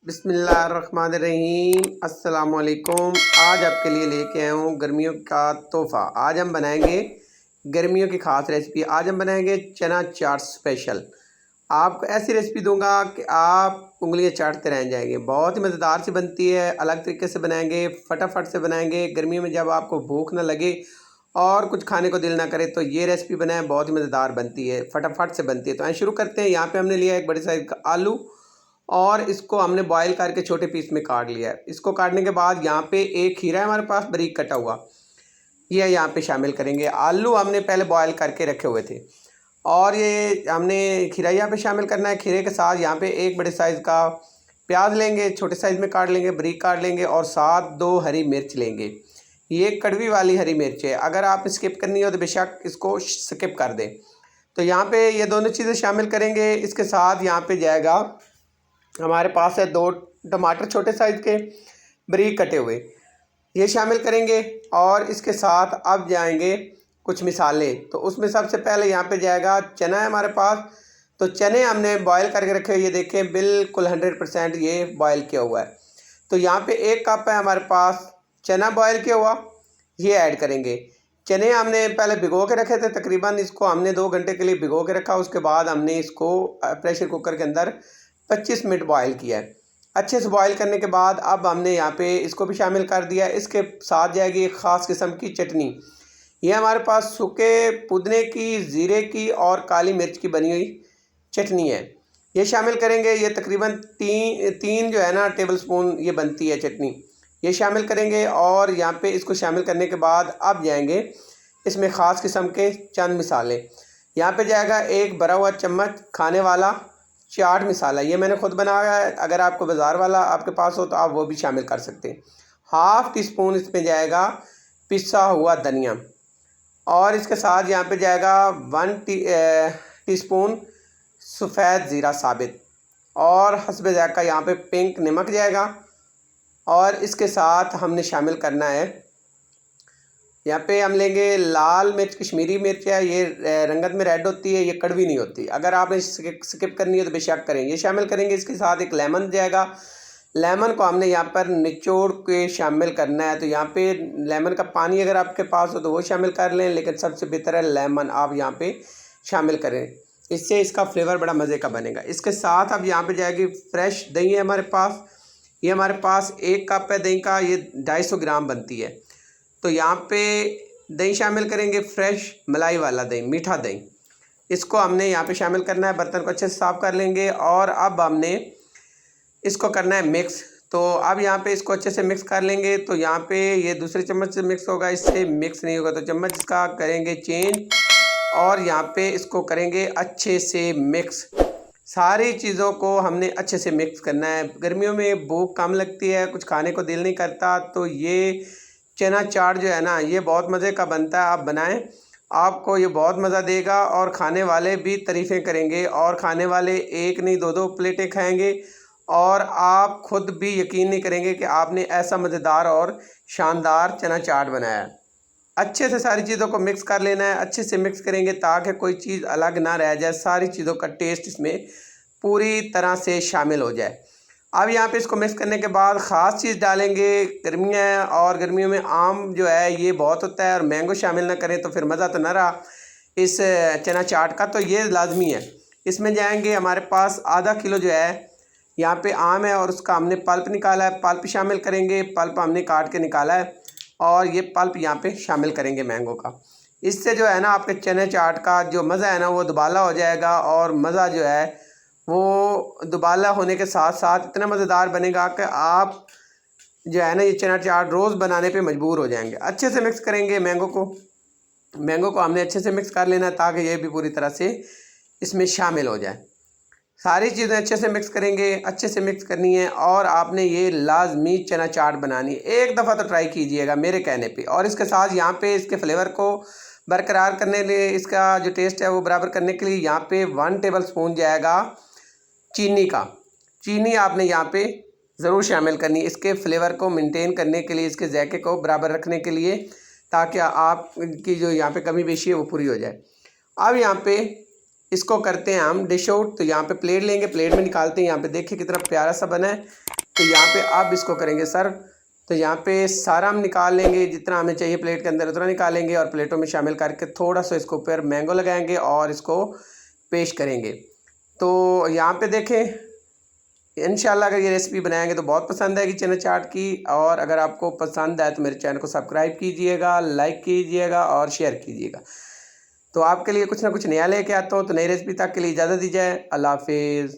बिस्मिल्लाहिर्रहमानिर्रहीम अस्सलामुअलैकुम। आज आपके लिए लेके आया हूँ गर्मियों का तोहफ़ा। आज हम बनाएंगे गर्मियों की ख़ास रेसिपी। आज हम बनाएंगे चना चाट स्पेशल। आपको ऐसी रेसिपी दूंगा कि आप उंगलियां चाटते रह जाएंगे। बहुत ही मज़ेदार सी बनती है। अलग तरीके से बनाएंगे, फटाफट से बनाएंगे। गर्मियों में जब आपको भूख ना लगे और कुछ खाने को दिल ना करे तो ये रेसिपी बनाएं। बहुत ही मज़ेदार बनती है, फटाफट से बनती है। तो शुरू करते हैं। यहाँ पे हमने लिया एक बड़े साइज़ का आलू और इसको हमने बॉईल करके छोटे पीस में काट लिया है। इसको काटने के बाद यहाँ पे एक खीरा है हमारे पास बारीक कटा हुआ, ये यहाँ पे शामिल करेंगे। आलू हमने पहले बॉईल करके रखे हुए थे और ये हमने खीरा यहाँ पे शामिल करना है। खीरे के साथ यहाँ पे एक बड़े साइज़ का प्याज लेंगे, छोटे साइज़ में काट लेंगे, बारीक काट लेंगे और साथ 2 हरी मिर्च लेंगे। ये कड़वी वाली हरी मिर्च है, अगर आप स्किप करनी हो तो बेशक इसको स्किप कर दें। तो यहाँ पे ये दोनों चीज़ें शामिल करेंगे। इसके साथ यहाँ पे जाएगा हमारे पास है 2 टमाटर छोटे साइज़ के बारीक कटे हुए, ये शामिल करेंगे। और इसके साथ अब जाएंगे कुछ मिसाले। तो उसमें सबसे पहले यहाँ पे जाएगा चना है हमारे पास। तो चने हमने बॉईल करके रखे हुए, ये देखें बिल्कुल 100% ये बॉईल किया हुआ है। तो यहाँ पे 1 कप है हमारे पास चना बॉईल किया हुआ, ये ऐड करेंगे। चने हमने पहले भिगो के रखे थे, तकरीबन इसको हमने 2 घंटे के लिए भिगो के रखा। उसके बाद हमने इसको प्रेशर कुकर के अंदर 25 मिनट बॉईल किया है। अच्छे से बॉईल करने के बाद अब हमने यहाँ पे इसको भी शामिल कर दिया। इसके साथ जाएगी एक ख़ास किस्म की चटनी। ये हमारे पास सूखे पुदीने की, ज़ीरे की और काली मिर्च की बनी हुई चटनी है, ये शामिल करेंगे। ये तकरीबन तीन जो है ना टेबल स्पून ये बनती है चटनी, ये शामिल करेंगे। और यहाँ पे इसको शामिल करने के बाद अब जाएंगे इसमें ख़ास किस्म के चंद मिसाले। यहाँ पे जाएगा एक भरा हुआ चम्मच खाने वाला चाट मसाला, ये मैंने खुद बनाया है। अगर आपको बाज़ार वाला आपके पास हो तो आप वो भी शामिल कर सकते हैं। हाफ़ टी स्पून इसमें जाएगा पिसा हुआ धनिया और इसके साथ यहाँ पे जाएगा 1 टीस्पून सफ़ेद ज़ीरा साबित और हस्बे ज़ायक़ा यहाँ पे पिंक नमक जाएगा। और इसके साथ हमने शामिल करना है, यहाँ पे हम लेंगे लाल मिर्च, कश्मीरी मिर्च है, ये रंगत में रेड होती है, ये कड़वी नहीं होती। अगर आपने स्किप करनी है तो बेशक करें, ये शामिल करेंगे। इसके साथ एक लेमन जाएगा। लेमन को हमने यहाँ पर निचोड़ के शामिल करना है। तो यहाँ पे लेमन का पानी अगर आपके पास हो तो वो शामिल कर लें, लेकिन सबसे बेहतर है लेमन आप यहाँ पे शामिल करें, इससे इसका फ्लेवर बड़ा मज़े का बनेगा। इसके साथ अब यहाँ पर जाएगी फ्रेश दही है हमारे पास। ये हमारे पास 1 कप है दही का, ये 250 ग्राम बनती है। तो यहाँ पे दही शामिल करेंगे, फ्रेश मलाई वाला दही, मीठा दही। इसको हमने यहाँ पे शामिल करना है। बर्तन को अच्छे से साफ़ कर लेंगे और अब हमने इसको करना है मिक्स। तो अब यहाँ पे इसको अच्छे से मिक्स कर लेंगे। तो यहाँ पे ये दूसरे चम्मच से मिक्स होगा, इससे मिक्स नहीं होगा तो चम्मच इसका करेंगे चेंज और यहाँ पे इसको करेंगे अच्छे से मिक्स। सारी चीज़ों को हमने अच्छे से मिक्स करना है। गर्मियों में भूख कम लगती है, कुछ खाने को दिल नहीं करता, तो ये चना चाट जो है ना ये बहुत मज़े का बनता है। आप बनाएं, आपको ये बहुत मज़ा देगा और खाने वाले भी तारीफ़ें करेंगे। और खाने वाले एक नहीं 2-2 प्लेटें खाएंगे और आप ख़ुद भी यकीन नहीं करेंगे कि आपने ऐसा मज़ेदार और शानदार चना चाट बनाया है। अच्छे से सारी चीज़ों को मिक्स कर लेना है, अच्छे से मिक्स करेंगे ताकि कोई चीज़ अलग ना रह जाए, सारी चीज़ों का टेस्ट इसमें पूरी तरह से शामिल हो जाए। अब यहाँ पे इसको मिक्स करने के बाद ख़ास चीज़ डालेंगे। गर्मियाँ हैं और गर्मियों में आम जो है ये बहुत होता है और मैंगो शामिल ना करें तो फिर मज़ा तो ना रहा इस चना चाट का, तो ये लाजमी है। इसमें जाएंगे हमारे पास आधा किलो जो है यहाँ पे आम है और उसका हमने पल्प निकाला है, पल्प शामिल करेंगे। पल्प हमने काट के निकाला है और ये पल्प यहाँ पे शामिल करेंगे मैंगो का। इससे जो है ना आपके चने चाट का जो मज़ा है ना वो दुबाला हो जाएगा और मज़ा जो है वो दुबाला होने के साथ साथ इतना मज़ेदार बनेगा कि आप जो है ना ये चना चाट रोज़ बनाने पे मजबूर हो जाएंगे। अच्छे से मिक्स करेंगे मैंगो को हमने अच्छे से मिक्स कर लेना है ताकि ये भी पूरी तरह से इसमें शामिल हो जाए। सारी चीज़ें अच्छे से मिक्स करेंगे, अच्छे से मिक्स करनी है और आपने ये लाजमी चना चाट बनानी है। एक दफ़ा तो ट्राई कीजिएगा मेरे कहने पे। और इसके साथ यहाँ पे इसके फ्लेवर को बरकरार करने के लिए, इसका जो टेस्ट है वो बराबर करने के लिए यहाँ पे 1 टेबल स्पून जाएगा चीनी का। चीनी आपने यहाँ पे ज़रूर शामिल करनी है इसके फ्लेवर को मेंटेन करने के लिए, इसके जायके को बराबर रखने के लिए, ताकि आपकी जो यहाँ पे कमी बेशी है वो पूरी हो जाए। अब यहाँ पे इसको करते हैं हम डिश आउट। तो यहाँ पे प्लेट लेंगे, प्लेट में निकालते हैं। यहाँ पे देखिए कितना प्यारा सा बना है। तो यहाँ पे अब इसको करेंगे सर्व। तो यहाँ पे सारा हम निकाल लेंगे, जितना हमें चाहिए प्लेट के अंदर उतना निकालेंगे और प्लेटों में शामिल करके थोड़ा सा इसको ऊपर मैंगो लगाएंगे और इसको पेश करेंगे। तो यहाँ पे देखें, इंशाल्लाह अगर ये रेसिपी बनाएंगे तो बहुत पसंद आएगी चना चाट की। और अगर आपको पसंद आए तो मेरे चैनल को सब्सक्राइब कीजिएगा, लाइक कीजिएगा और शेयर कीजिएगा। तो आपके लिए कुछ ना कुछ नया लेके आता हूँ। तो नई रेसिपी तक के लिए इजाज़त दीजिए। अल्लाह हाफिज़।